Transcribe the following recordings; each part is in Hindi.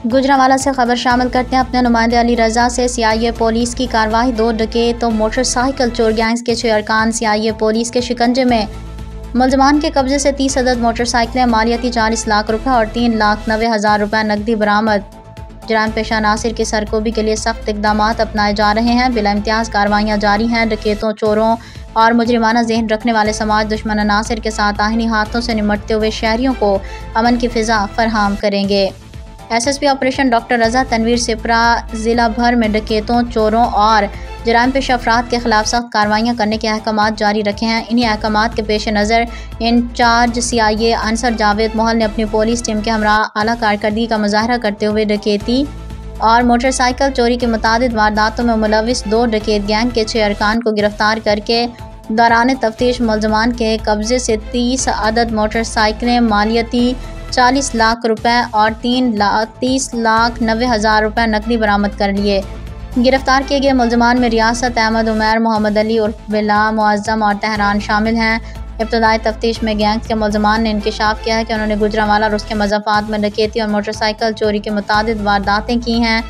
गुजरांवाला से खबर शामिल करते हैं अपने नुमाइंदे अली रजा से। CIA पुलिस की कार्रवाई, 2 डकैत तो मोटरसाइकिल चोर गैंग्स के 6 अरकान CIA पुलिस के शिकंजे में। मुलजमान के कब्जे से 30 अदद मोटरसाइकिलें, मालियती 40 लाख रुपए और 3,90,000 रुपए नकदी बरामद। जराइम पेशा नासिर की सरकोबी के लिए सख्त इकदाम अपनाए जा रहे हैं। बिला इम्तियाज़ कार्रवाइयाँ जारी हैं। डकैतों, चोरों और मुजरिमाना जहन रखने वाले समाज दुश्मन अनासिर के साथ आहिनी हाथों से निमटते हुए शहरियों को अमन की फ़िज़ा फराहम करेंगे। SSP ऑपरेशन डॉक्टर रजा तनवीर सिपरा ज़िला भर में डकैतों, चोरों और जराइम पेशा अफराद के खिलाफ सख्त कार्रवाइयाँ करने के अहकाम जारी रखे हैं। इन्हीं अहकाम के पेश नज़र इंचार्ज CIA अंसर जावेद मोहल ने अपनी पुलिस टीम के हमरा आला कारकर्दगी का मुजाहरा करते हुए डकैती और मोटरसाइकिल चोरी के मुतादिद वारदातों में मुलविस 2 डकैत गैंग के 6 अरकान को गिरफ्तार करके दौरान तफ्तीश मुलजमान के कब्जे से 30 अदद मोटरसाइकिलें, मालियती 40 लाख रुपए और 30,90,000 रुपए नकदी बरामद कर लिए। गिरफ्तार किए गए मुलजमान में रियासत, अहमद उमैर, मोहम्मद अली उर्फ बिला, मुअज़्ज़म और तेहरान शामिल हैं। इब्तदाई तफ्तीश में गैंग्स के मुलजमान ने इंकशाफ किया है कि उन्होंने गुजरांवाला और उसके मज़ाफ़ात में डकैती और मोटरसाइकिल चोरी की मुतादिद वारदातें की हैं।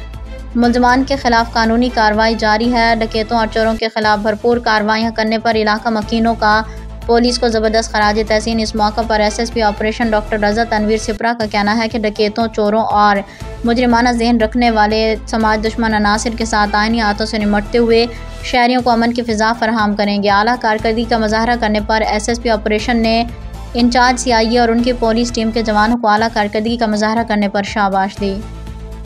मुलजमान के खिलाफ कानूनी कार्रवाई जारी है। डकैतों और चोरों के खिलाफ भरपूर कार्रवाइयाँ करने पर इलाका मकीनों का पुलिस को ज़बरदस्त खराज तहसीन। इस मौका पर SSP ऑपरेशन डॉक्टर रजा तनवीर सिपरा का कहना है कि डकैतों, चोरों और मुजरिमाना जहन रखने वाले समाज दुश्मन अनासिर के साथ आइनी हाथों से निमटते हुए शहरियों को अमन की फ़िज़ा फराहम करेंगे। आला कारकर्दगी का मुजाहरा करने पर SSP ऑपरेशन ने इंचार्ज CIA और उनकी पुलिस टीम के जवानों को आला कारकर्दगी का मुजाहरा करने पर शाबाश दी।